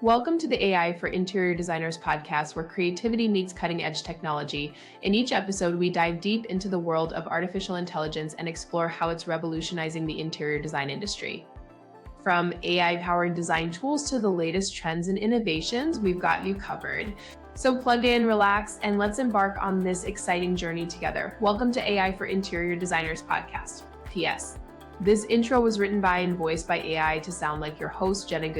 Welcome to the AI for Interior Designers podcast, where creativity meets cutting edge technology. In each episode, we dive deep into the world of artificial intelligence and explore how it's revolutionizing the interior design industry. From AI powered design tools to the latest trends and innovations, we've got you covered. So plug in, relax, and let's embark on this exciting journey together. Welcome to AI for Interior Designers podcast. P.S. This intro was written by and voiced by AI to sound like your host, Jenna.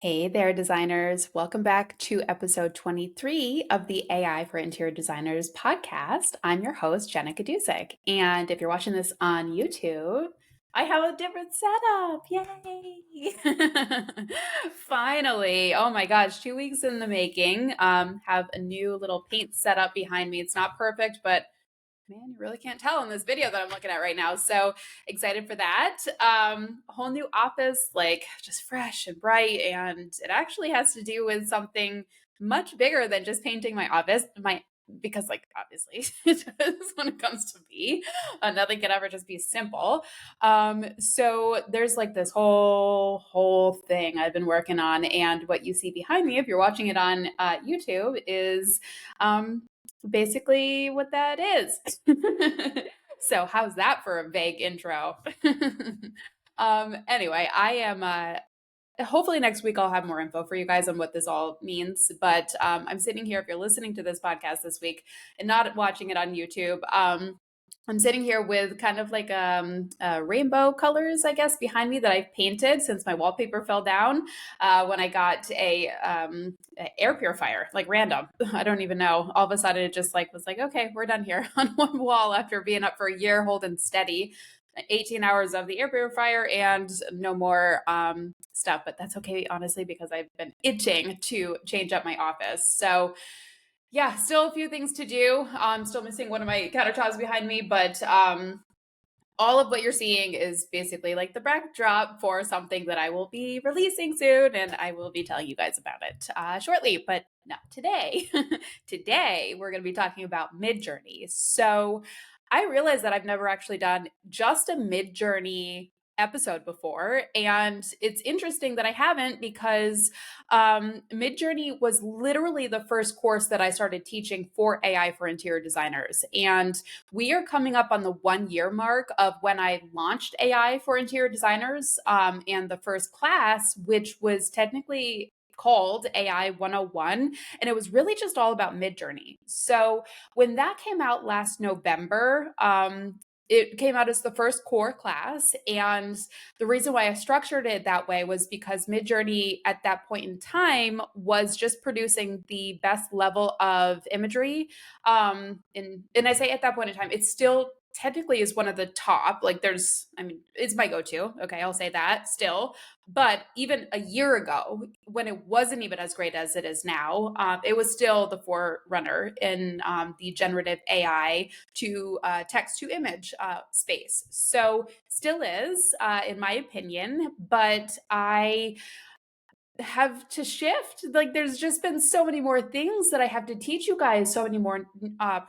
Hey there, designers. Welcome back to episode 23 of the AI for Interior Designers podcast. I'm your host, Jenna. And if you're watching this on YouTube, I have a different setup. Yay! Finally. Oh my gosh, 2 weeks in the making. Have a new little paint setup behind me. It's not perfect, but man, you really can't tell in this video that I'm looking at right now. So excited for that. Whole new office, like just fresh and bright. And it actually has to do with something much bigger than just painting my office. Because like obviously it does when it comes to me. Nothing can ever just be simple. So there's like this whole thing I've been working on. And what you see behind me, if you're watching it on YouTube, is basically what that is. So how's that for a vague intro? Anyway, I am hopefully next week I'll have more info for you guys on what this all means. But I'm sitting here, if you're listening to this podcast this week and not watching it on YouTube, I'm sitting here with kind of like rainbow colors, I guess, behind me that I've painted since my wallpaper fell down when I got a air purifier, like random. I don't even know. All of a sudden, it just like was like, okay, we're done here on one wall after being up for a year, holding steady. 18 hours of the air purifier and no more stuff, but that's okay, honestly, because I've been itching to change up my office. So yeah, still a few things to do. I'm still missing one of my countertops behind me, but all of what you're seeing is basically like the backdrop for something that I will be releasing soon, and I will be telling you guys about it shortly, but not today. Today, we're going to be talking about Midjourney. So I realized that I've never actually done just a Midjourney episode before, and it's interesting that I haven't because Midjourney was literally the first course that I started teaching for AI for interior designers. And we are coming up on the 1 year mark of when I launched AI for interior designers and the first class, which was technically called AI 101. And it was really just all about Midjourney. So when that came out last November, it came out as the first core class. And the reason why I structured it that way was because Midjourney at that point in time was just producing the best level of imagery. And I say at that point in time, it still technically is one of the top. Like it's my go-to. Okay, I'll say that still. But even a year ago, when it wasn't even as great as it is now, it was still the forerunner in the generative AI to text to image space. So still is, in my opinion, but I have to shift. Like there's just been so many more things that I have to teach you guys, so many more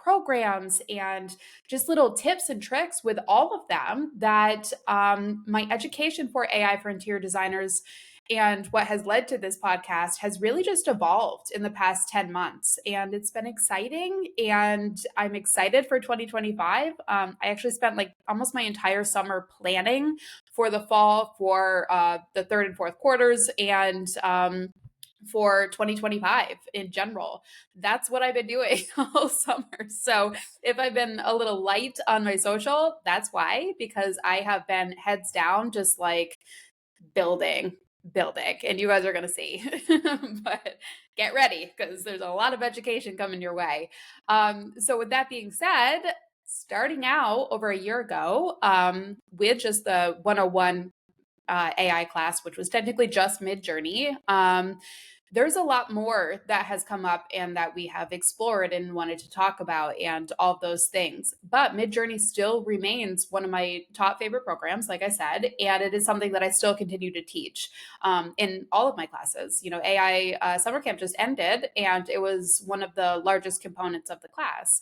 programs and just little tips and tricks with all of them that my education for AI for interior designers and what has led to this podcast has really just evolved in the past 10 months. And it's been exciting. And I'm excited for 2025. I actually spent like almost my entire summer planning for the fall for the third and fourth quarters and for 2025 in general. That's what I've been doing all summer. So if I've been a little light on my social, that's why, because I have been heads down, just like building, and you guys are going to see. But get ready because there's a lot of education coming your way. So with that being said, starting out over a year ago with just the 101 AI class, which was technically just Midjourney, there's a lot more that has come up and that we have explored and wanted to talk about and all of those things. But Midjourney still remains one of my top favorite programs, like I said, and it is something that I still continue to teach in all of my classes. You know, AI summer camp just ended and it was one of the largest components of the class.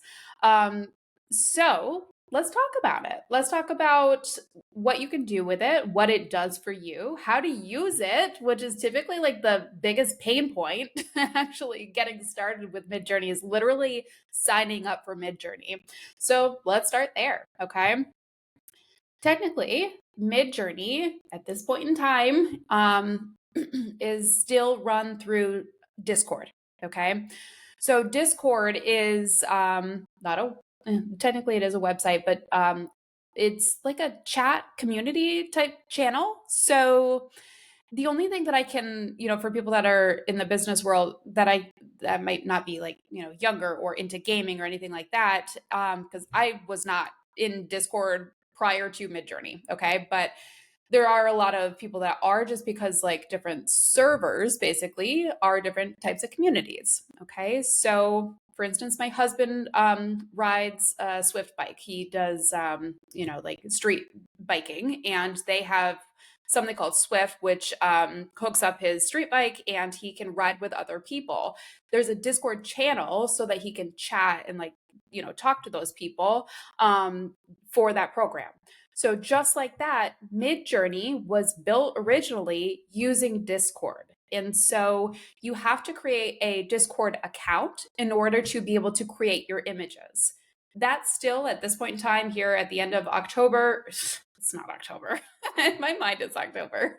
So let's talk about it. Let's talk about what you can do with it, what it does for you, how to use it, which is typically like the biggest pain point. Actually getting started with Midjourney is literally signing up for Midjourney. So let's start there. Okay. Technically, Midjourney at this point in time is still run through Discord. Okay. So Discord is not a, technically it is a website, but it's like a chat community type channel. So the only thing that I can, for people that are in the business world that might not be like, younger or into gaming or anything like that, because I was not in Discord prior to Midjourney. Okay. But there are a lot of people that are, just because like different servers basically are different types of communities. Okay. So for instance, my husband rides a Swift bike. He does, like street biking, and they have something called Swift, which hooks up his street bike and he can ride with other people. There's a Discord channel so that he can chat and like, talk to those people for that program. So just like that, Midjourney was built originally using Discord. And so you have to create a Discord account in order to be able to create your images. That's still at this point in time here at the end of October. It's not October. In my mind, it's October.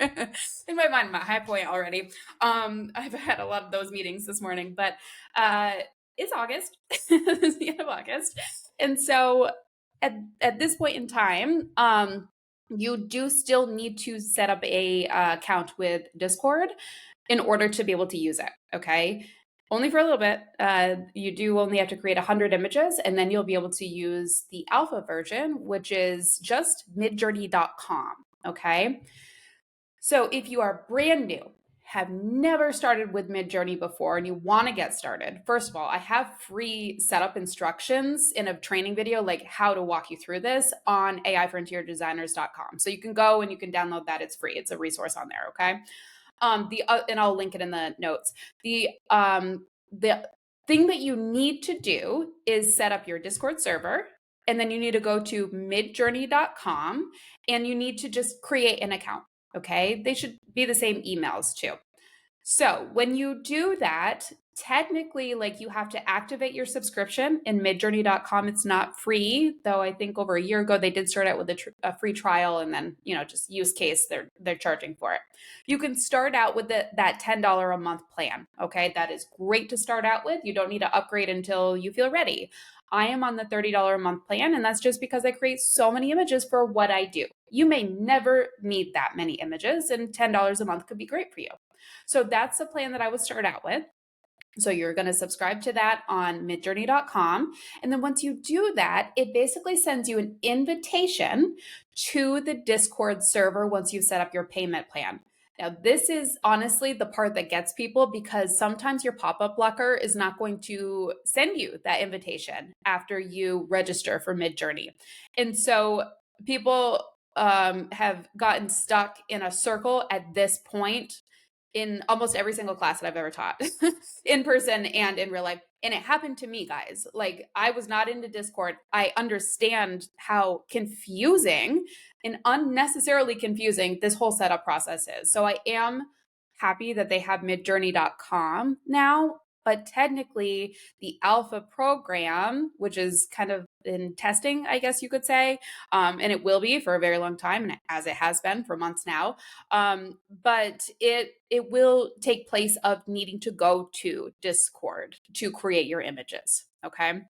In my mind, I'm at high point already. I've had a lot of those meetings this morning, but it's August. It's the end of August. And so at this point in time, you do still need to set up a account with Discord in order to be able to use it. Okay. Only for a little bit. You do only have to create 100 images, and then you'll be able to use the alpha version, which is just midjourney.com. Okay. So if you are brand new, have never started with Midjourney before, and you want to get started, first of all, I have free setup instructions in a training video, like how to walk you through this on aiforinteriordesigners.com. So you can go and you can download that. It's free. It's a resource on there. Okay. And I'll link it in the notes. The thing that you need to do is set up your Discord server, and then you need to go to midjourney.com and you need to just create an account. Okay. They should be the same emails too. So when you do that, technically, like, you have to activate your subscription in midjourney.com. It's not free, though. I think over a year ago, they did start out with a free trial, and then, just use case, they're charging for it. You can start out with that $10 a month plan. Okay. That is great to start out with. You don't need to upgrade until you feel ready. I am on the $30 a month plan, and that's just because I create so many images for what I do. You may never need that many images, and $10 a month could be great for you. So that's the plan that I would start out with. So you're going to subscribe to that on midjourney.com. And then once you do that, it basically sends you an invitation to the Discord server once you've set up your payment plan. Now, this is honestly the part that gets people, because sometimes your pop-up blocker is not going to send you that invitation after you register for Midjourney. And so people have gotten stuck in a circle at this point in almost every single class that I've ever taught in person and in real life. And it happened to me, guys. Like, I was not into Discord. I understand how confusing and unnecessarily confusing this whole setup process is. So I am happy that they have midjourney.com now, but technically the alpha program, which is kind of in testing, I guess you could say, and it will be for a very long time, and as it has been for months now, but it will take place of needing to go to Discord to create your images. Okay.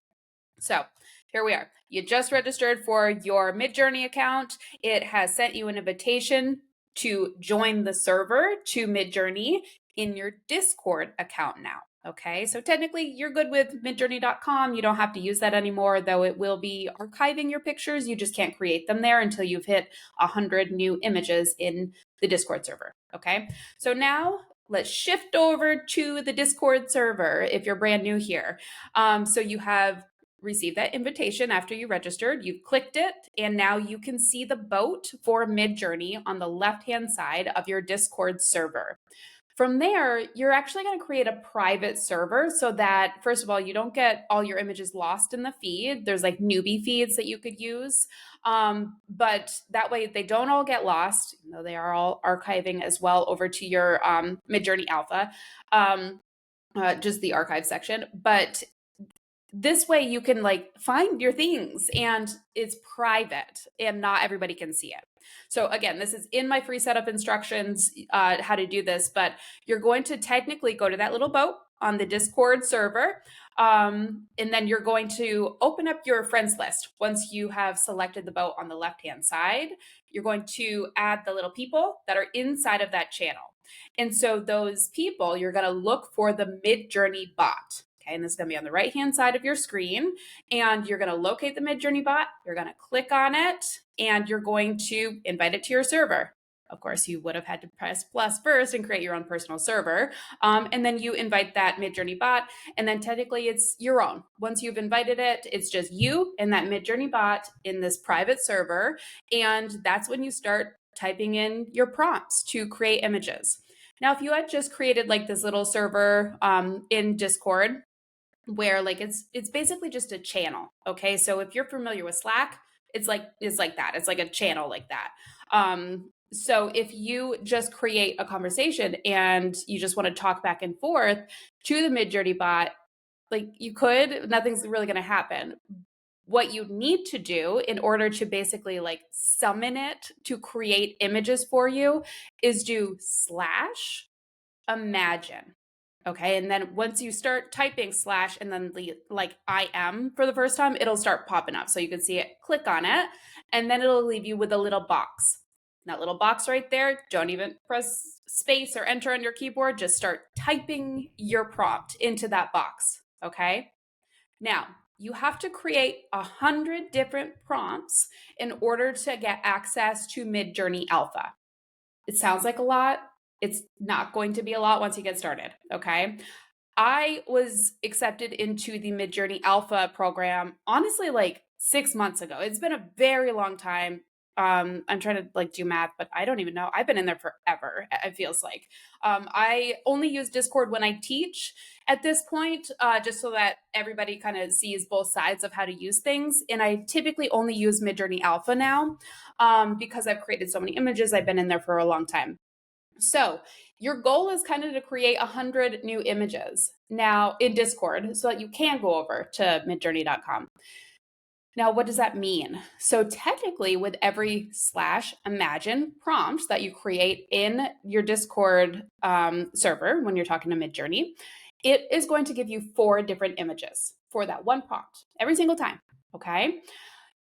So here we are. You just registered for your Midjourney account. It has sent you an invitation to join the server to Midjourney in your Discord account now. Okay, so technically you're good with midjourney.com. You don't have to use that anymore, though it will be archiving your pictures. You just can't create them there until you've hit 100 new images in the Discord server. Okay, so now let's shift over to the Discord server if you're brand new here. So you have received that invitation after you registered. You've clicked it, and now you can see the boat for Midjourney on the left-hand side of your Discord server. From there, you're actually going to create a private server so that, first of all, you don't get all your images lost in the feed. There's like newbie feeds that you could use. But that way they don't all get lost, even though they are all archiving as well over to your Midjourney Alpha, just the archive section. But this way you can like find your things and it's private and not everybody can see it. So again, this is in my free setup instructions, how to do this, but you're going to technically go to that little boat on the Discord server. And then you're going to open up your friends list. Once you have selected the boat on the left-hand side, you're going to add the little people that are inside of that channel. And so those people, you're going to look for the Midjourney bot. Okay, and this is going to be on the right-hand side of your screen. And you're going to locate the Midjourney bot. You're going to click on it, and you're going to invite it to your server. Of course, you would have had to press plus first and create your own personal server. And then you invite that Midjourney bot, and then technically it's your own. Once you've invited it, it's just you and that Midjourney bot in this private server. And that's when you start typing in your prompts to create images. Now, if you had just created like this little server in Discord, where like it's basically just a channel. Okay, so if you're familiar with Slack, it's like that. It's like a channel like that. So if you just create a conversation and you just want to talk back and forth to the Midjourney bot, like you could, nothing's really going to happen. What you need to do in order to basically like summon it to create images for you is do slash imagine. Okay. And then once you start typing slash and then like I am for the first time, it'll start popping up. So you can see it, click on it, and then it'll leave you with a little box. That little box right there, don't even press space or enter on your keyboard. Just start typing your prompt into that box. Okay. Now, you have to create 100 different prompts in order to get access to Midjourney Alpha. It sounds like a lot. It's not going to be a lot once you get started, okay? I was accepted into the Midjourney Alpha program, honestly, like 6 months ago. It's been a very long time. I'm trying to like do math, but I don't even know. I've been in there forever, it feels like. I only use Discord when I teach at this point, just so that everybody kind of sees both sides of how to use things. And I typically only use Midjourney Alpha now because I've created so many images. I've been in there for a long time. So your goal is kind of to create 100 new images now in Discord so that you can go over to midjourney.com. Now, what does that mean? So technically with every slash imagine prompt that you create in your Discord server, when you're talking to Midjourney, it is going to give you 4 different images for that one prompt every single time. Okay.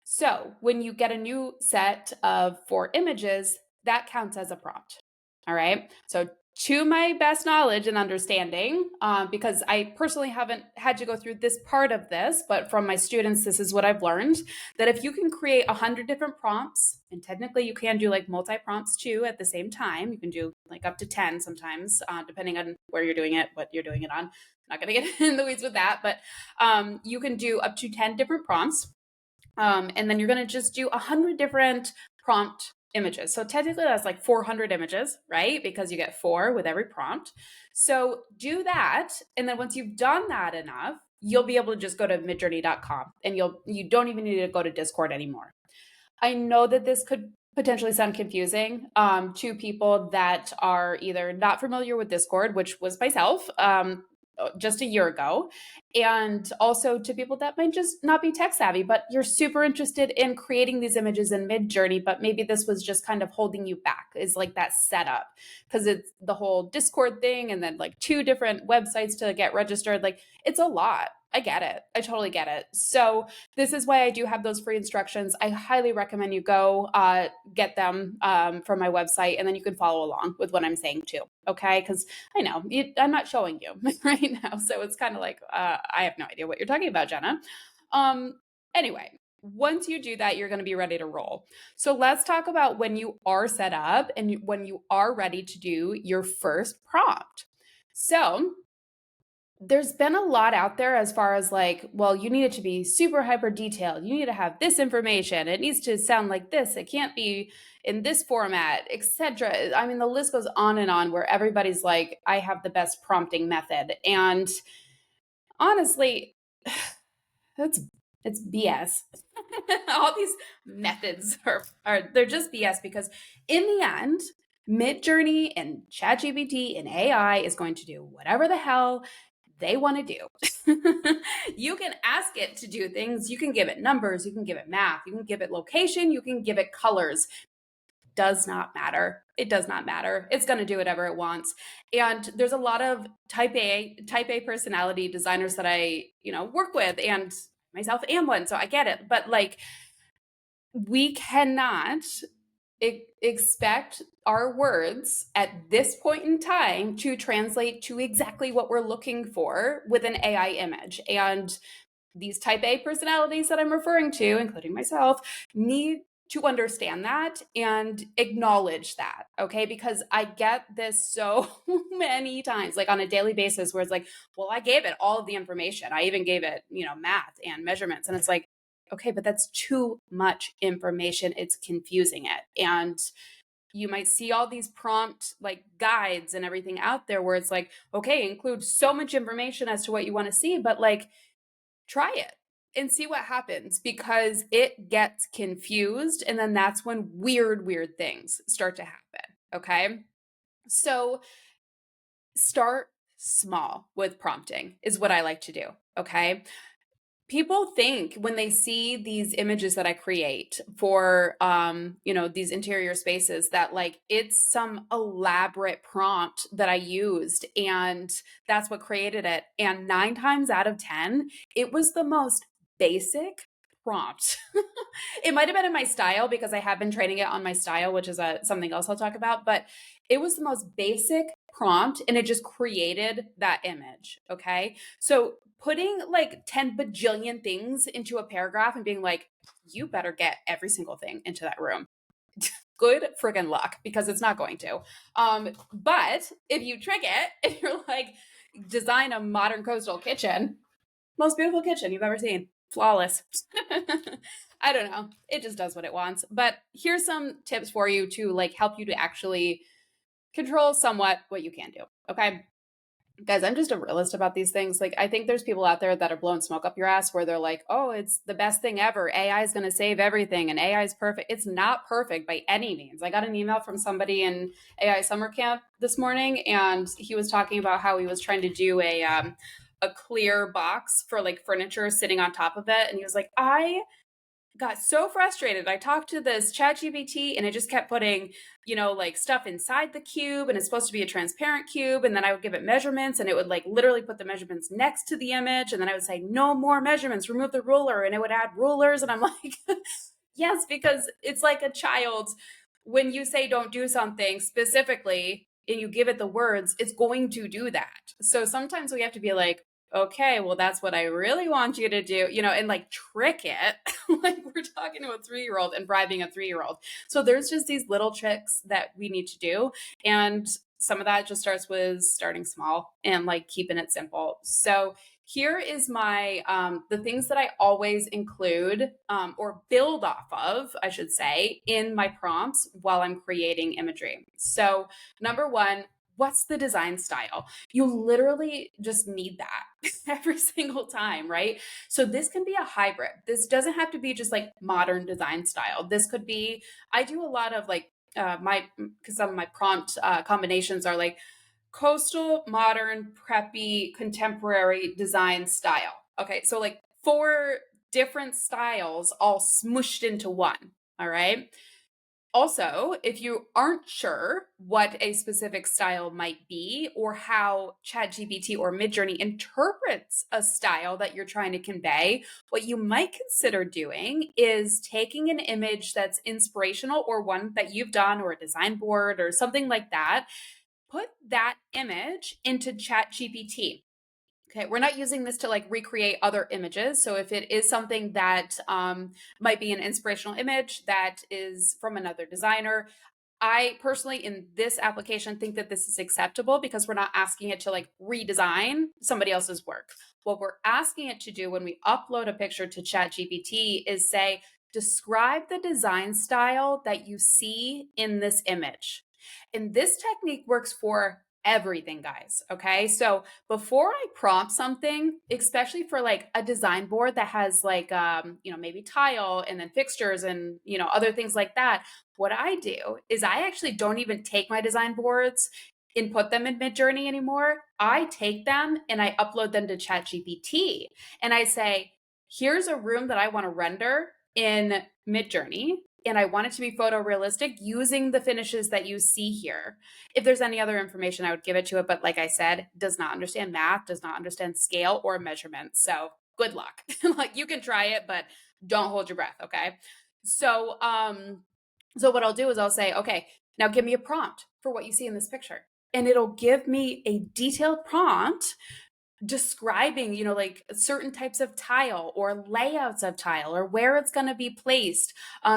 So when you get a new set of 4 images, that counts as a prompt. All right. So to my best knowledge and understanding, because I personally haven't had to go through this part of this, but from my students, this is what I've learned, that if you can create 100 different prompts, and technically you can do like multi-prompts too at the same time, you can do like up to 10 sometimes, depending on where you're doing it, what you're doing it on. I'm not going to get in the weeds with that, but you can do up to 10 different prompts. And then you're going to just do 100 different prompt images. So technically that's like 400 images, right? Because you get 4 with every prompt. So do that. And then once you've done that enough, you'll be able to just go to midjourney.com and you don't even need to go to Discord anymore. I know that this could potentially sound confusing to people that are either not familiar with Discord, which was myself, just a year ago, and also to people that might just not be tech savvy, but you're super interested in creating these images in Midjourney, but maybe this was just kind of holding you back, is like that setup, because it's the whole Discord thing and then like 2 different websites to get registered. Like it's a lot. I get it. I totally get it. So this is why I do have those free instructions. I highly recommend you go get them from my website, and then you can follow along with what I'm saying too. Okay, because I know I'm not showing you right now, so it's kind of like I have no idea what you're talking about, Jenna. Anyway, once you do that, you're going to be ready to roll. So let's talk about when you are set up and when you are ready to do your first prompt. So There's been a lot out there as far as like, well, you need it to be super hyper detailed. You need to have this information. It needs to sound like this. It can't be in this format, etc. I mean, the list goes on and on where everybody's like, I have the best prompting method. And honestly, that's it's BS. All these methods are they're just BS because in the end, Midjourney and ChatGPT and AI is going to do whatever the hell they want to do. You can ask it to do things. You can give it numbers. You can give it math. You can give it location. You can give it colors. Does not matter. It does not matter. It's going to do whatever it wants. And there's a lot of type A personality designers that I, work with, and myself am one. So I get it. But like, we cannot expect our words at this point in time to translate to exactly what we're looking for with an AI image. And these type A personalities that I'm referring to, including myself, need to understand that and acknowledge that. Okay. Because I get this so many times, like on a daily basis, where it's like, well, I gave it all of the information. I even gave it, math and measurements. And it's like, okay, but that's too much information. It's confusing it. And you might see all these prompt like guides and everything out there where it's like, okay, include so much information as to what you want to see, but like, try it and see what happens because it gets confused. And then that's when weird things start to happen. Okay. So start small with prompting, is what I like to do. Okay. People think when they see these images that I create for these interior spaces that like it's some elaborate prompt that I used and that's what created it. And 9 times out of 10 it was the most basic prompt. It might have been in my style because I have been training it on my style, which is something else I'll talk about, but it was the most basic prompt and it just created that image. Okay. So putting like 10 bajillion things into a paragraph and being like, you better get every single thing into that room. Good friggin' luck because it's not going to. But if you trick it, if you're like, design a modern coastal kitchen, most beautiful kitchen you've ever seen, flawless. I don't know. It just does what it wants. But here's some tips for you to like help you to actually control somewhat what you can do. Okay. Guys, I'm just a realist about these things. Like, I think there's people out there that are blowing smoke up your ass where they're like, oh, it's the best thing ever. AI is going to save everything and AI is perfect. It's not perfect by any means. I got an email from somebody in AI summer camp this morning, and he was talking about how he was trying to do a clear box for like furniture sitting on top of it. And he was like, I got so frustrated. I talked to this ChatGPT and it just kept putting, like stuff inside the cube and it's supposed to be a transparent cube. And then I would give it measurements and it would like literally put the measurements next to the image. And then I would say, no more measurements, remove the ruler. And it would add rulers. And I'm like, yes, because it's like a child. When you say don't do something specifically and you give it the words, it's going to do that. So sometimes we have to be like, okay, well, that's what I really want you to do, and like trick it. Like we're talking to a 3-year-old and bribing a 3-year-old. So there's just these little tricks that we need to do. And some of that just starts with starting small and like keeping it simple. So here is my the things that I always include or build off of, I should say, in my prompts while I'm creating imagery. So number one, what's the design style? You literally just need that every single time, right? So this can be a hybrid. This doesn't have to be just like modern design style. This could be, I do a lot of like because some of my prompt combinations are like coastal, modern, preppy, contemporary design style. Okay, so like 4 different styles all smushed into one. All right. Also, if you aren't sure what a specific style might be or how ChatGPT or Midjourney interprets a style that you're trying to convey, what you might consider doing is taking an image that's inspirational or one that you've done or a design board or something like that, put that image into ChatGPT. Okay, we're not using this to like recreate other images. So if it is something that might be an inspirational image that is from another designer, I personally, in this application, think that this is acceptable because we're not asking it to like redesign somebody else's work. What we're asking it to do when we upload a picture to ChatGPT is say, describe the design style that you see in this image. And this technique works for everything, guys. Okay. So before I prompt something, especially for like a design board that has like, maybe tile and then fixtures and, other things like that, what I do is I actually don't even take my design boards and put them in Midjourney anymore. I take them and I upload them to ChatGPT and I say, here's a room that I want to render in Midjourney. And I want it to be photorealistic using the finishes that you see here. If there's any other information, I would give it to it. But like I said, does not understand math, does not understand scale or measurement. So good luck. Like you can try it, but don't hold your breath. Okay. So what I'll do is I'll say, okay, now give me a prompt for what you see in this picture. And it'll give me a detailed prompt describing, like certain types of tile or layouts of tile or where it's going to be placed,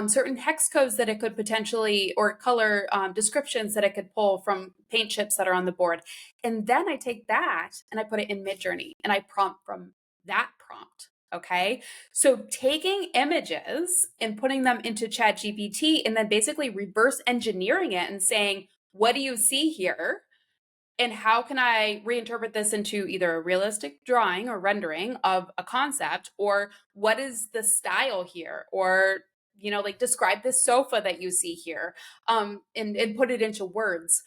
certain hex codes that it could potentially, or color descriptions that it could pull from paint chips that are on the board. And then I take that and I put it in Midjourney and I prompt from that prompt. Okay. So taking images and putting them into ChatGPT and then basically reverse engineering it and saying, what do you see here? And how can I reinterpret this into either a realistic drawing or rendering of a concept, or what is the style here? Or, like describe this sofa that you see here, and put it into words.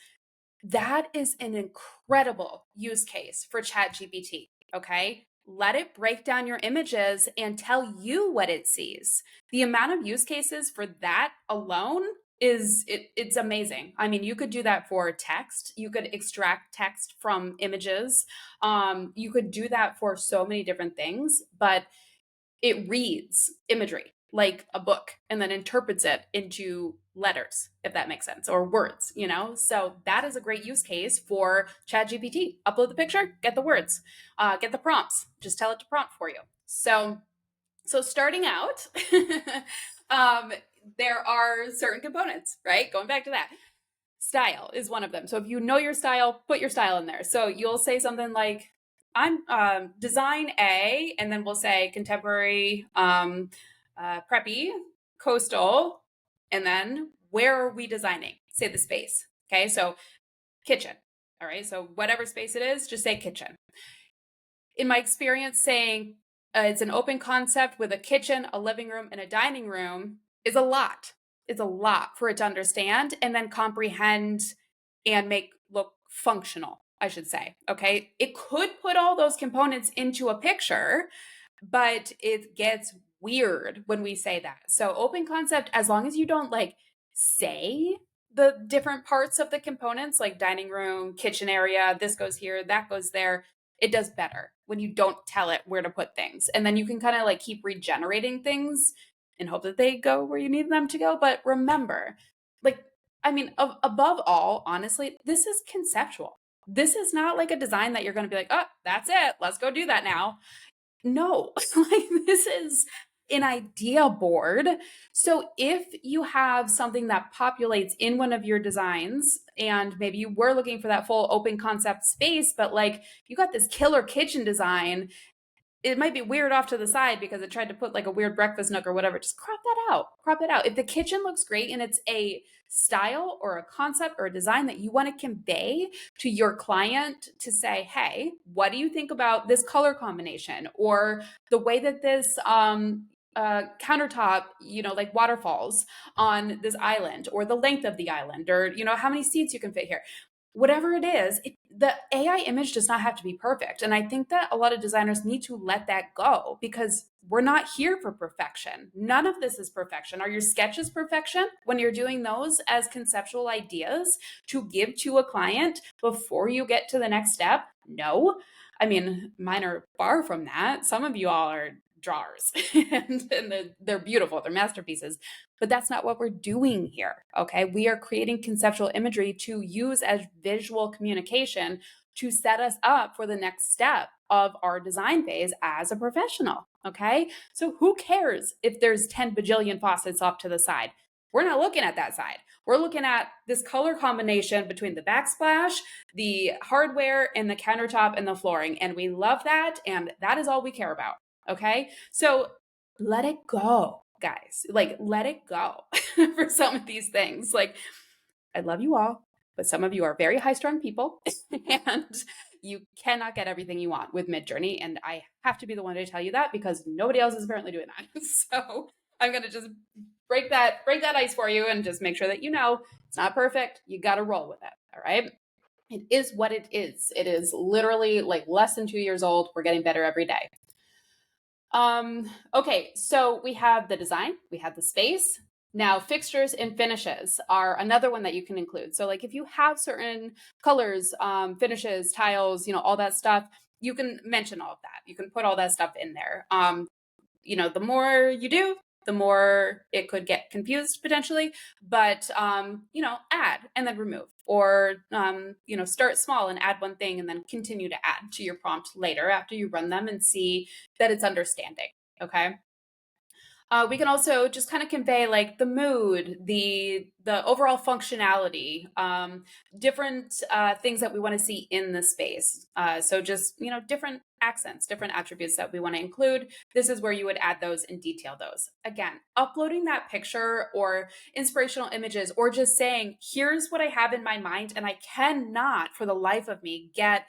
That is an incredible use case for ChatGPT. Okay. Let it break down your images and tell you what it sees. The amount of use cases for that alone it's amazing. I mean, you could do that for text. You could extract text from images. You could do that for so many different things, but it reads imagery like a book and then interprets it into letters, if that makes sense, or words. So that is a great use case for ChatGPT. Upload the picture, get the words, get the prompts, just tell it to prompt for you. So starting out, um, there are certain components, right? Going back to that. Style is one of them. So if you know your style, put your style in there. So you'll say something like, I'm design A, and then we'll say contemporary, preppy, coastal, and then where are we designing? Say the space. Okay, so kitchen. All right, so whatever space it is, just say kitchen. In my experience, saying it's an open concept with a kitchen, a living room, and a dining room is a lot. It's a lot for it to understand and then comprehend and make look functional, I should say. Okay. It could put all those components into a picture, but it gets weird when we say that. So, open concept, as long as you don't like say the different parts of the components, like dining room, kitchen area, this goes here, that goes there, it does better when you don't tell it where to put things. And then you can kind of like keep regenerating things and hope that they go where you need them to go. But remember, like, I mean, above all, honestly, this is conceptual. This is not like a design that you're going to be like, oh, that's it. Let's go do that now. No, like this is an idea board. So if you have something that populates in one of your designs, and maybe you were looking for that full open concept space, but like you got this killer kitchen design, it might be weird off to the side because it tried to put like a weird breakfast nook or whatever. Just crop that out. Crop it out. If the kitchen looks great and it's a style or a concept or a design that you want to convey to your client to say, hey, what do you think about this color combination or the way that this countertop, like waterfalls on this island, or the length of the island, or how many seats you can fit here, whatever it is, the AI image does not have to be perfect. And I think that a lot of designers need to let that go because we're not here for perfection. None of this is perfection. Are your sketches perfection when you're doing those as conceptual ideas to give to a client before you get to the next step? No. I mean, mine are far from that. Some of you all are drawers and they're beautiful, they're masterpieces, but that's not what we're doing here. Okay, we are creating conceptual imagery to use as visual communication to set us up for the next step of our design phase as a professional. Okay, so who cares if there's 10 bajillion faucets off to the side? We're not looking at that side. We're looking at this color combination between the backsplash, the hardware, and the countertop and the flooring. And we love that. And that is all we care about. Okay. So let it go, guys. Like, let it go for some of these things. Like, I love you all, but some of you are very high strung people and you cannot get everything you want with Midjourney. And I have to be the one to tell you that because nobody else is apparently doing that. So I'm going to just break that ice for you and just make sure that you know it's not perfect. You got to roll with it. All right. It is what it is. It is literally like less than 2 years old. We're getting better every day. Okay, so we have the design, we have the space. Now, fixtures and finishes are another one that you can include. So, like if you have certain colors, finishes, tiles, all that stuff, you can mention all of that. You can put all that stuff in there. The more you do, the more it could get confused potentially, but add and then remove, or start small and add one thing and then continue to add to your prompt later after you run them and see that it's understanding. Okay. We can also just kind of convey like the mood, the overall functionality, different things that we want to see in the space. So just different accents, different attributes that we want to include. This is where you would add those and detail those. Again, uploading that picture or inspirational images, or just saying, "Here's what I have in my mind," and I cannot, for the life of me, get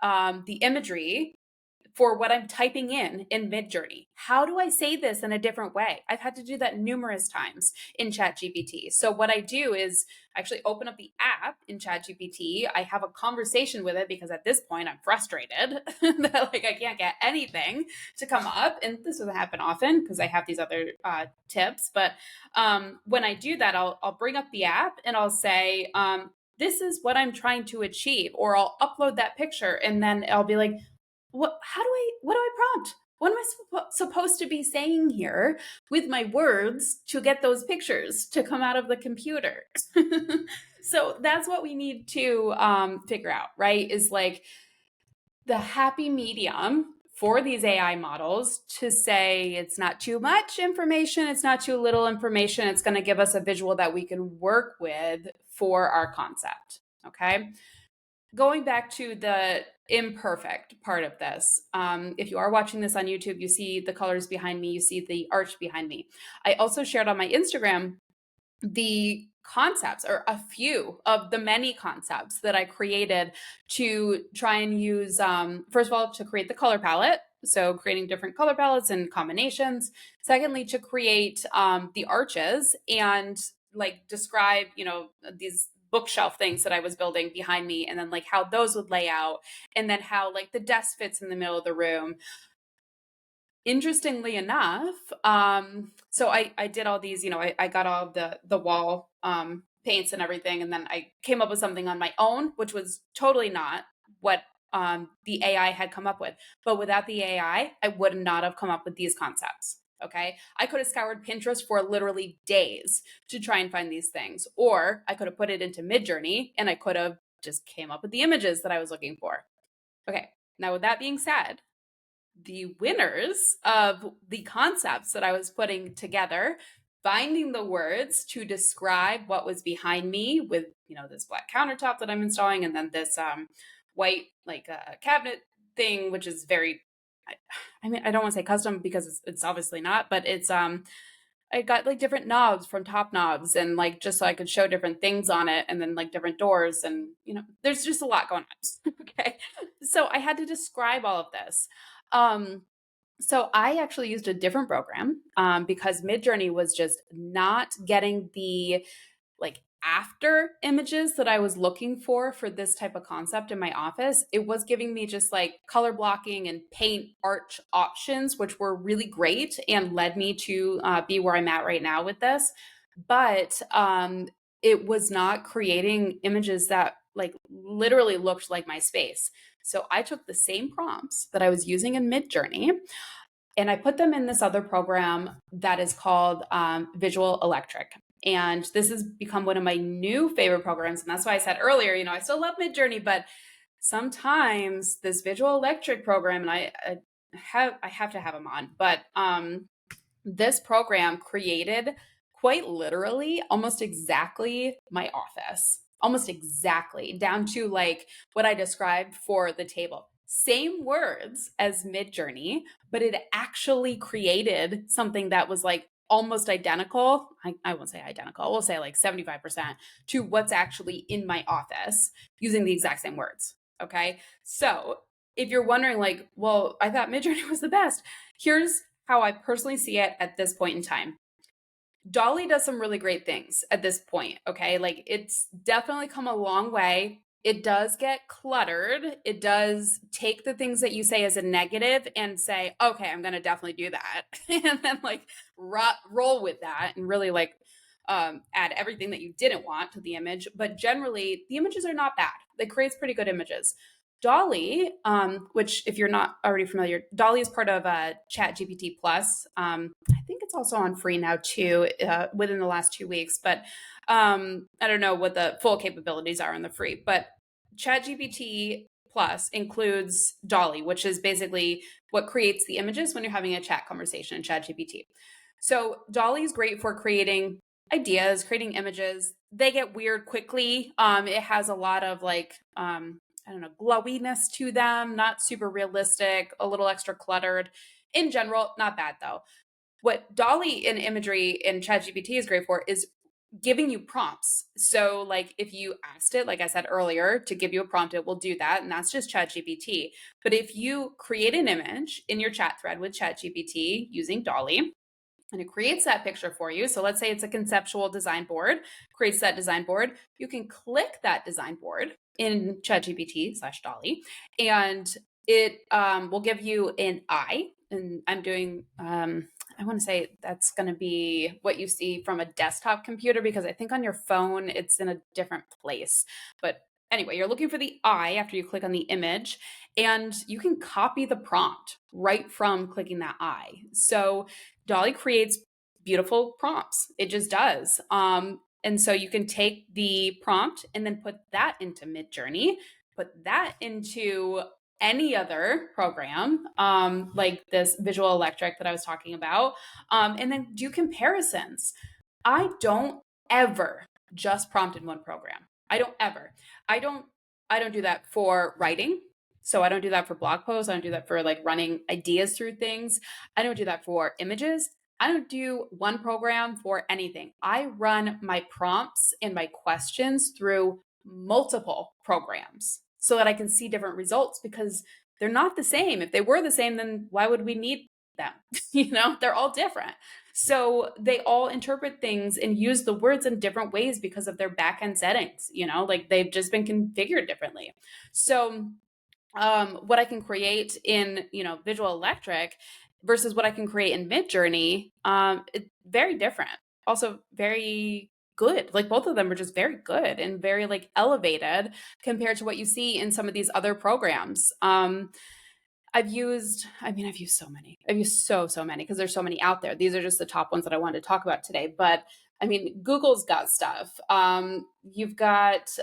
the imagery for what I'm typing in Midjourney. How do I say this in a different way? I've had to do that numerous times in ChatGPT. So what I do is actually open up the app in ChatGPT. I have a conversation with it because at this point I'm frustrated that like I can't get anything to come up. And this doesn't happen often because I have these other tips. But when I do that, I'll bring up the app and I'll say, this is what I'm trying to achieve, or I'll upload that picture and then I'll be like, what do I prompt? What am I supposed to be saying here with my words to get those pictures to come out of the computer? So that's what we need to figure out, right? Is like the happy medium for these AI models to say it's not too much information, it's not too little information. It's going to give us a visual that we can work with for our concept. Okay. Going back to the imperfect part of this, if you are watching this on YouTube, you see the colors behind me, you see the arch behind me. I also shared on my Instagram the concepts, or a few of the many concepts that I created to try and use, first of all, to create the color palette. So creating different color palettes and combinations. Secondly, to create the arches and like describe, these bookshelf things that I was building behind me, and then like how those would lay out, and then how like the desk fits in the middle of the room. Interestingly enough, so I did all these, I got all the wall paints and everything, and then I came up with something on my own, which was totally not what the AI had come up with. But without the AI, I would not have come up with these concepts. Okay. I could have scoured Pinterest for literally days to try and find these things. Or I could have put it into Midjourney and I could have just came up with the images that I was looking for. Okay. Now, with that being said, the winners of the concepts that I was putting together, finding the words to describe what was behind me with, this black countertop that I'm installing, and then this white like cabinet thing, which is very, I mean, I don't want to say custom because it's obviously not, but it's I got like different knobs from Top Knobs, and like just so I could show different things on it, and then like different doors, and there's just a lot going on. Okay, so I had to describe all of this. So I actually used a different program because Midjourney was just not getting the like after images that I was looking for this type of concept in my office. It was giving me just like color blocking and paint arch options, which were really great and led me to be where I'm at right now with this. But it was not creating images that like literally looked like my space. So I took the same prompts that I was using in Midjourney and I put them in this other program that is called Visual Electric. And this has become one of my new favorite programs. And that's why I said earlier, I still love Midjourney, but sometimes this Visual Electric program, and I have to have them on, but this program created quite literally almost exactly my office, almost exactly down to like what I described for the table. Same words as Midjourney, but it actually created something that was like almost identical. I won't say identical, we'll say like 75% to what's actually in my office using the exact same words. Okay. So if you're wondering, like, well, I thought Midjourney was the best, here's how I personally see it at this point in time. Dolly does some really great things at this point, okay? Like it's definitely come a long way. It does get cluttered. It does take the things that you say as a negative and say, okay, I'm going to definitely do that. And then like roll with that and really like add everything that you didn't want to the image. But generally, the images are not bad. It creates pretty good images. Dolly, which if you're not already familiar, Dolly is part of ChatGPT Plus. I think it's also on free now too, within the last 2 weeks. But I don't know what the full capabilities are on the free. But ChatGPT Plus includes Dolly, which is basically what creates the images when you're having a chat conversation in ChatGPT. So Dolly is great for creating ideas, creating images. They get weird quickly. It has a lot of like I don't know, glowiness to them, not super realistic, a little extra cluttered. In general, not bad though. What Dolly in imagery in ChatGPT is great for is giving you prompts. So, like, if you asked it, like I said earlier, to give you a prompt, it will do that. And that's just ChatGPT. But if you create an image in your chat thread with ChatGPT using Dolly, and it creates that picture for you. So let's say it's a conceptual design board, creates that design board. You can click that design board in ChatGPT/Dolly, and it will give you an eye. And I'm doing, I want to say that's going to be what you see from a desktop computer because I think on your phone it's in a different place. But anyway, you're looking for the eye after you click on the image, and you can copy the prompt right from clicking that eye. So Dolly creates beautiful prompts. It just does. And so you can take the prompt and then put that into Midjourney, put that into any other program, like this Visual Electric that I was talking about, and then do comparisons. I don't ever just prompt in one program. I don't ever. I don't. I don't do that for writing. So I don't do that for blog posts. I don't do that for like running ideas through things. I don't do that for images. I don't do one program for anything. I run my prompts and my questions through multiple programs so that I can see different results because they're not the same. If they were the same, then why would we need them? They're all different. So they all interpret things and use the words in different ways because of their back-end settings, like they've just been configured differently. So what I can create in, Visual Electric versus what I can create in Midjourney, it's very different. Also very good. Like both of them are just very good and very like elevated compared to what you see in some of these other programs. I've used so many. I've used so many because there's so many out there. These are just the top ones that I wanted to talk about today. But I mean, Google's got stuff. You've got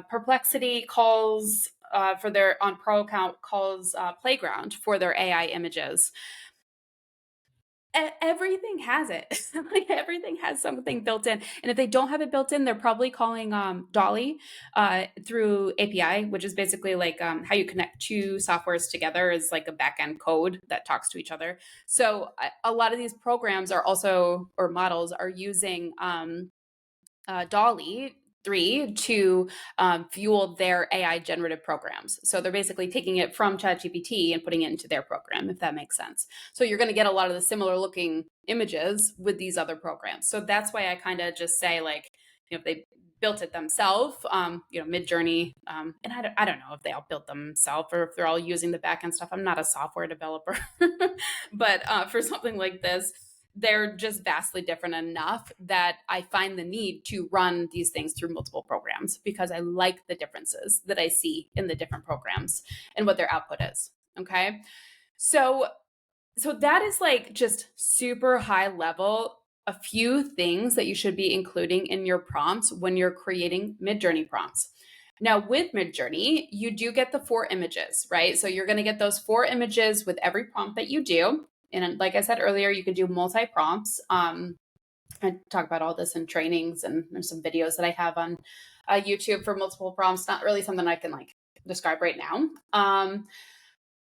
Perplexity calls for their on Pro account calls Playground for their AI images. Everything has it. Like everything has something built in, and if they don't have it built in, they're probably calling Dolly through API, which is basically like how you connect two softwares together is like a backend code that talks to each other. So a lot of these programs are also or models are using Dolly 3 to fuel their AI generative programs. So they're basically taking it from ChatGPT and putting it into their program, if that makes sense. So you're going to get a lot of the similar looking images with these other programs. So that's why I kind of just say like, if they built it themselves, Midjourney, and I don't know if they all built themselves or if they're all using the backend stuff. I'm not a software developer, but for something like this, they're just vastly different enough that I find the need to run these things through multiple programs because I like the differences that I see in the different programs and what their output is. Okay. So that is like just super high level, a few things that you should be including in your prompts when you're creating Midjourney prompts. Now, with Midjourney, you do get the 4 images, right? So you're going to get those 4 images with every prompt that you do. And like I said earlier, you can do multi prompts. I talk about all this in trainings, and there's some videos that I have on YouTube for multiple prompts. Not really something I can like describe right now.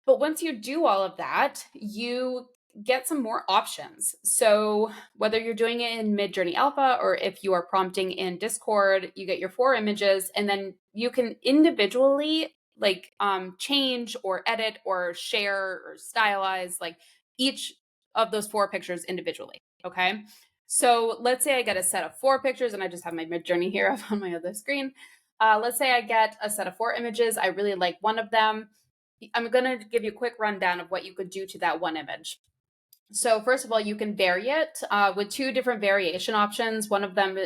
But once you do all of that, you get some more options. So whether you're doing it in Midjourney Alpha or if you are prompting in Discord, you get your 4 images, and then you can individually like change or edit or share or stylize like each of those 4 pictures individually. Okay. So let's say I get a set of 4 pictures, and I just have my Midjourney here up on my other screen. Let's say I get a set of 4 images. I really like one of them. I'm going to give you a quick rundown of what you could do to that one image. So first of all, you can vary it with 2 different variation options. One of them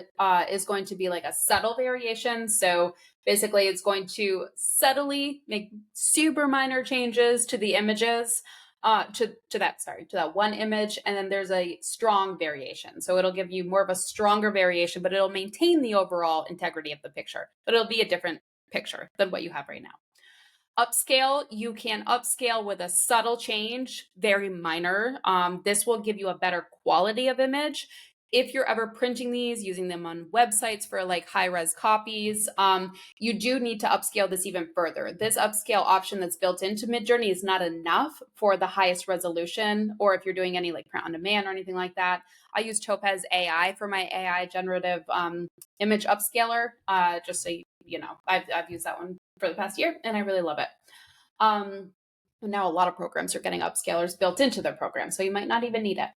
is going to be like a subtle variation. So basically it's going to subtly make super minor changes to the images, to that one image. And then there's a strong variation. So it'll give you more of a stronger variation, but it'll maintain the overall integrity of the picture, but it'll be a different picture than what you have right now. Upscale, you can upscale with a subtle change, very minor. This will give you a better quality of image. If you're ever printing these, using them on websites for like high res copies, you do need to upscale this even further. This upscale option that's built into Midjourney is not enough for the highest resolution, or if you're doing any like print on demand or anything like that. I use Topaz AI for my AI generative image upscaler, just so you know, I've used that one for the past year, and I really love it. Now a lot of programs are getting upscalers built into their program, so you might not even need it.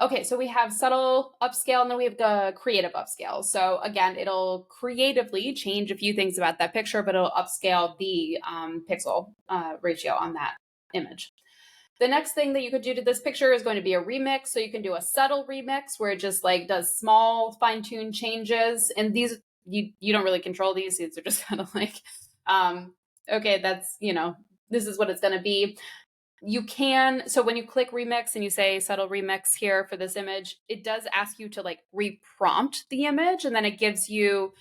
Okay, so we have subtle upscale, and then we have the creative upscale. So again, it'll creatively change a few things about that picture, but it'll upscale the pixel ratio on that image. The next thing that you could do to this picture is going to be a remix. So you can do a subtle remix where it just like does small fine-tuned changes. And these, you don't really control these. These are just kind of like, okay, that's, this is what it's going to be. You can, so when you click remix and you say subtle remix here for this image, it does ask you to like reprompt the image, and then it gives you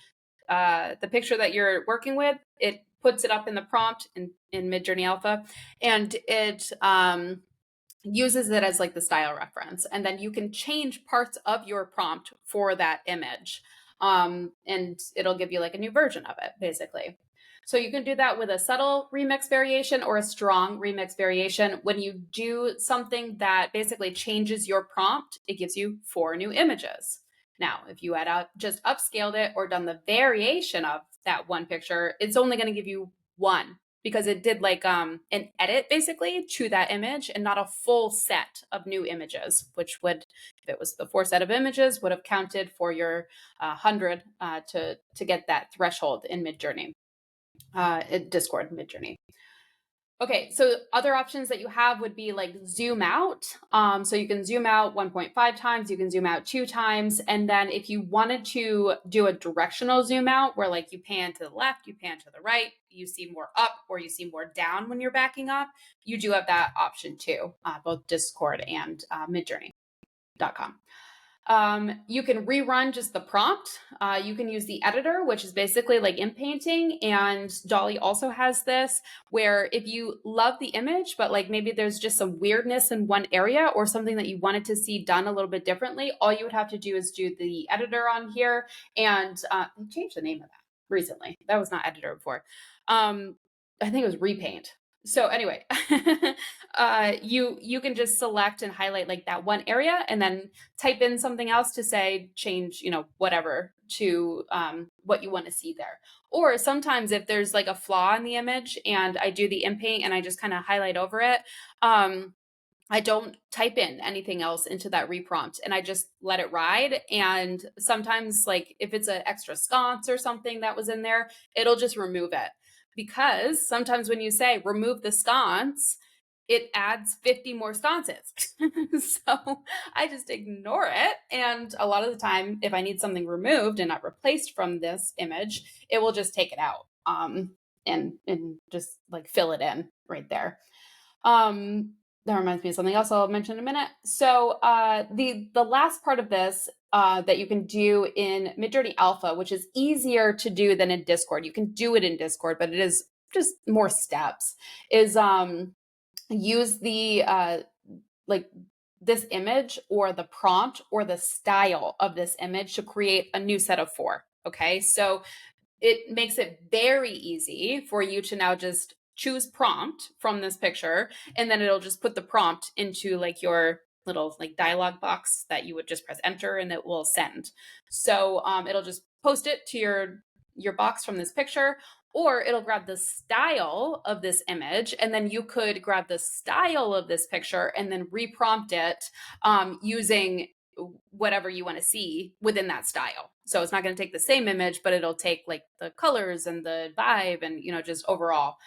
the picture that you're working with. It puts it up in the prompt in Midjourney Alpha, and it uses it as like the style reference. And then you can change parts of your prompt for that image. And it'll give you like a new version of it, basically. So you can do that with a subtle remix variation or a strong remix variation. When you do something that basically changes your prompt, it gives you 4 new images. Now, if you had just upscaled it or done the variation of that one picture, it's only going to give you 1, because it did like an edit basically to that image and not a full set of new images, which would, if it was the 4 set of images, would have counted for your 100 to get that threshold in Midjourney. Discord Midjourney. Okay, so other options that you have would be like zoom out. So you can zoom out 1.5 times, you can zoom out 2 times. And then if you wanted to do a directional zoom out where like you pan to the left, you pan to the right, you see more up or you see more down when you're backing up, you do have that option too, both Discord and Midjourney.com. You can rerun just the prompt. You can use the editor, which is basically like in painting. And Dolly also has this, where if you love the image, but like maybe there's just some weirdness in one area or something that you wanted to see done a little bit differently, all you would have to do is do the editor on here. And they changed the name of that recently. That was not editor before. I think it was repaint. So anyway, you can just select and highlight like that one area, and then type in something else to say change, whatever to what you want to see there. Or sometimes if there's like a flaw in the image and I do the in paint and I just kind of highlight over it, I don't type in anything else into that reprompt, and I just let it ride. And sometimes like if it's an extra sconce or something that was in there, it'll just remove it. Because sometimes when you say remove the sconce, it adds 50 more sconces. So I just ignore it. And a lot of the time, if I need something removed and not replaced from this image, it will just take it out and just like fill it in right there. That reminds me of something else I'll mention in a minute. So the last part of this that you can do in Midjourney Alpha, which is easier to do than in Discord. You can do it in Discord, but it is just more steps, is use the like this image or the prompt or the style of this image to create a new set of four. Okay. So it makes it very easy for you to now just choose prompt from this picture, and then it'll just put the prompt into like your little like dialog box that you would just press enter and it will send. So it'll just post it to your box from this picture, or it'll grab the style of this image, and then you could grab the style of this picture and then reprompt it using whatever you want to see within that style. So it's not going to take the same image, but it'll take like the colors and the vibe and, just overall.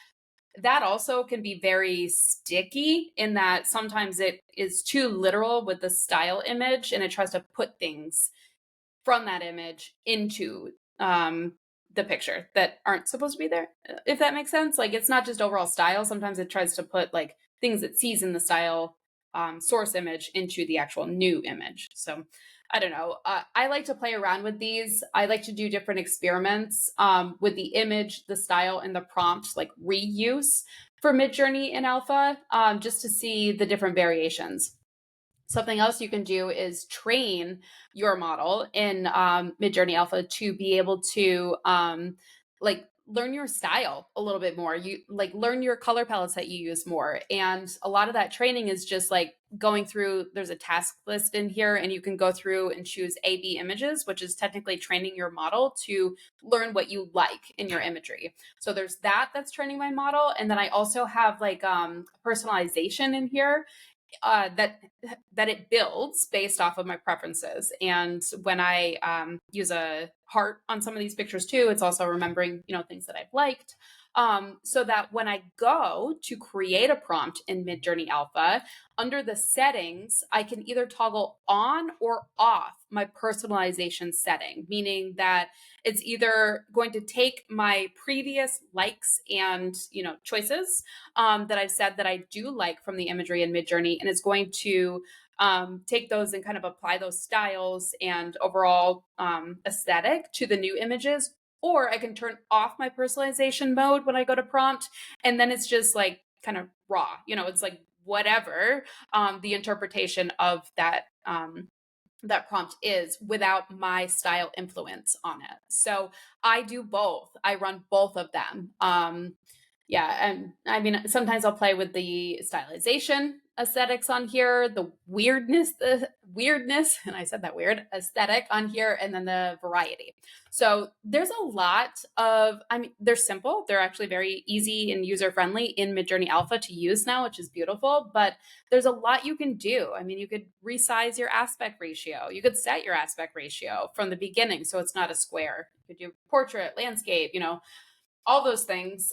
That also can be very sticky in that sometimes it is too literal with the style image and it tries to put things from that image into the picture that aren't supposed to be there, if that makes sense. Like it's not just overall style. Sometimes it tries to put like things it sees in the style source image into the actual new image. So I don't know. I like to play around with these. I like to do different experiments with the image, the style, and the prompt, like reuse for Midjourney in alpha, just to see the different variations. Something else you can do is train your model in Midjourney Alpha to be able to like learn your style a little bit more. You like learn your color palettes that you use more. And a lot of that training is just like going through, there's a task list in here, and you can go through and choose A/B images, which is technically training your model to learn what you like in your imagery. So there's that's training my model. And then I also have like personalization in here that it builds based off of my preferences. And when I use a heart on some of these pictures too, it's also remembering, things that I've liked. So that when I go to create a prompt in Midjourney Alpha, under the settings, I can either toggle on or off my personalization setting, meaning that it's either going to take my previous likes and choices that I've said that I do like from the imagery in Midjourney, and it's going to take those and kind of apply those styles and overall aesthetic to the new images. Or I can turn off my personalization mode when I go to prompt, and then it's just like kind of raw. It's like whatever the interpretation of that prompt is without my style influence on it. So I do both. I run both of them. Yeah, and I mean, sometimes I'll play with the stylization aesthetics on here, the weirdness, and I said that weird aesthetic on here, and then the variety. So there's a lot of, I mean, they're simple. They're actually very easy and user friendly in Midjourney Alpha to use now, which is beautiful. But there's a lot you can do. I mean, you could resize your aspect ratio. You could set your aspect ratio from the beginning so it's not a square. You could do portrait, landscape, all those things.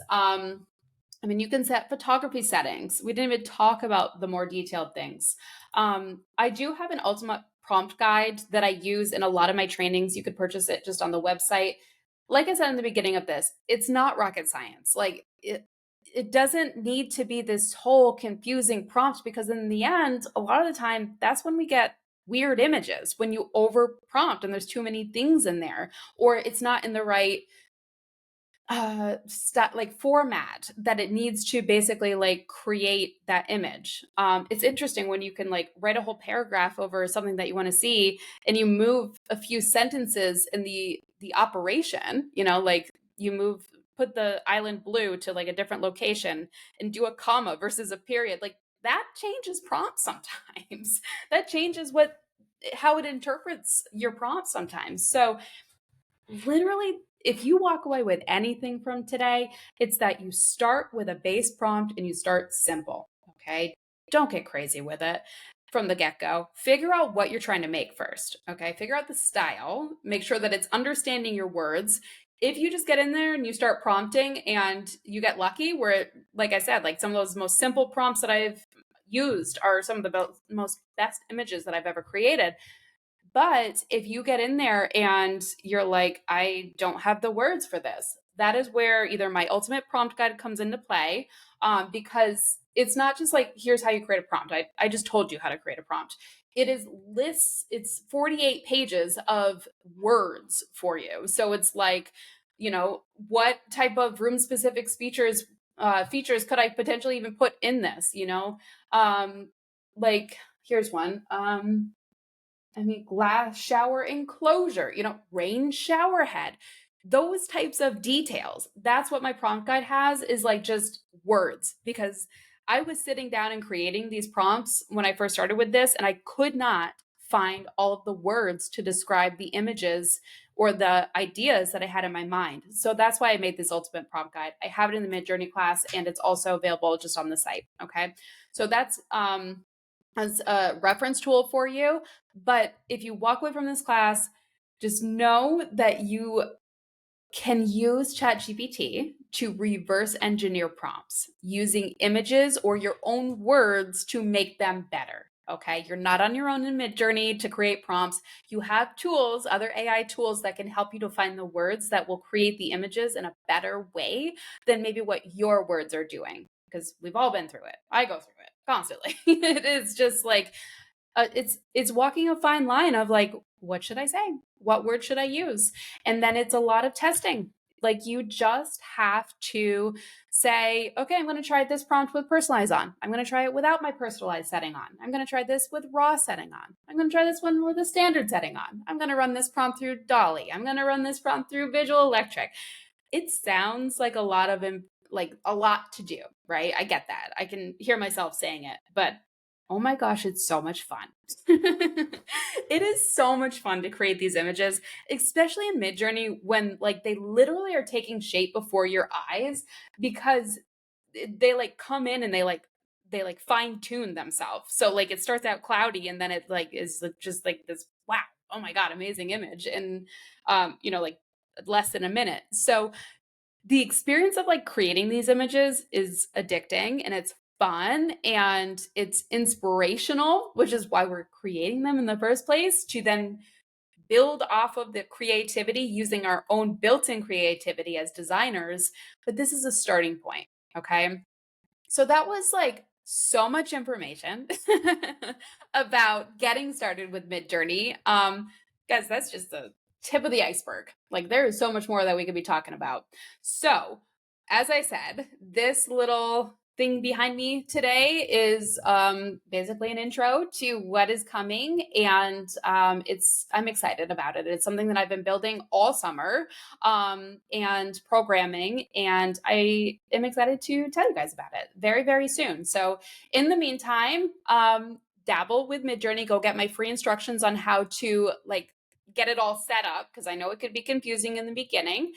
I mean, you can set photography settings. We didn't even talk about the more detailed things. I do have an ultimate prompt guide that I use in a lot of my trainings. You could purchase it just on the website. Like I said in the beginning of this, it's not rocket science. Like it doesn't need to be this whole confusing prompt, because in the end, a lot of the time, that's when we get weird images, when you over prompt and there's too many things in there, or it's not in the right like format that it needs to basically like create that image. It's interesting when you can like write a whole paragraph over something that you want to see, and you move a few sentences in the operation, like you put the island blue to like a different location and do a comma versus a period. Like that changes prompt sometimes. That changes how it interprets your prompt sometimes. So literally, if you walk away with anything from today, it's that you start with a base prompt and you start simple. Okay. Don't get crazy with it from the get go. Figure out what you're trying to make first. Okay. Figure out the style, make sure that it's understanding your words. If you just get in there and you start prompting and you get lucky, where, like I said, like some of those most simple prompts that I've used are some of the most best images that I've ever created. But if you get in there and you're like, I don't have the words for this, that is where either my ultimate prompt guide comes into play, because it's not just like, here's how you create a prompt. I just told you how to create a prompt. It is lists, it's 48 pages of words for you. So it's like, what type of room specific features could I potentially even put in this, like, here's one. Glass shower enclosure, rain shower head, those types of details. That's what my prompt guide has, is like just words, because I was sitting down and creating these prompts when I first started with this, and I could not find all of the words to describe the images or the ideas that I had in my mind. So that's why I made this ultimate prompt guide. I have it in the Midjourney class, and it's also available just on the site. Okay. So that's as a reference tool for you. But if you walk away from this class, just know that you can use ChatGPT to reverse engineer prompts using images or your own words to make them better. Okay, you're not on your own in Midjourney to create prompts. You have tools, other AI tools that can help you to find the words that will create the images in a better way than maybe what your words are doing. Because we've all been through it. I go through it constantly. It is just like it's walking a fine line of like, what should I say? What word should I use? And then it's a lot of testing. Like, you just have to say, okay, I'm going to try this prompt with personalize on. I'm going to try it without my personalized setting on. I'm going to try this with raw setting on. I'm going to try this one with a standard setting on. I'm going to run this prompt through Dolly. I'm going to run this prompt through Visual Electric. It sounds like a lot to do, right? I get that. I can hear myself saying it, but oh my gosh, it's so much fun. It is so much fun to create these images, especially in Midjourney, when like they literally are taking shape before your eyes, because they like come in and they fine tune themselves. So like it starts out cloudy, and then it like is just like this, wow, oh my God, amazing image. And, like less than a minute. So the experience of like creating these images is addicting, and it's fun, and it's inspirational, which is why we're creating them in the first place, to then build off of the creativity using our own built-in creativity as designers. But this is a starting point. Okay. So that was like so much information about getting started with Midjourney. Guys, that's just the tip of the iceberg. Like, there is so much more that we could be talking about. So, as I said, this little thing behind me today is basically an intro to what is coming, and I'm excited about it. It's something that I've been building all summer and programming, and I am excited to tell you guys about it very, very soon. So in the meantime, dabble with Midjourney. Go get my free instructions on how to like get it all set up, because I know it could be confusing in the beginning.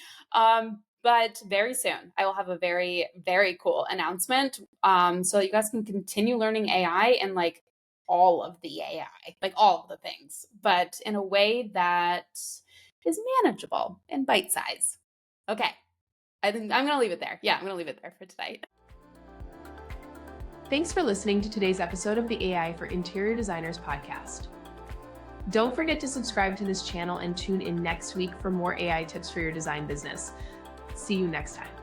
But very soon, I will have a very, very cool announcement. So you guys can continue learning AI and like all of the AI, like all of the things, but in a way that is manageable and bite size. Okay. I think I'm going to leave it there. Yeah, I'm going to leave it there for tonight. Thanks for listening to today's episode of the AI for Interior Designers podcast. Don't forget to subscribe to this channel and tune in next week for more AI tips for your design business. See you next time.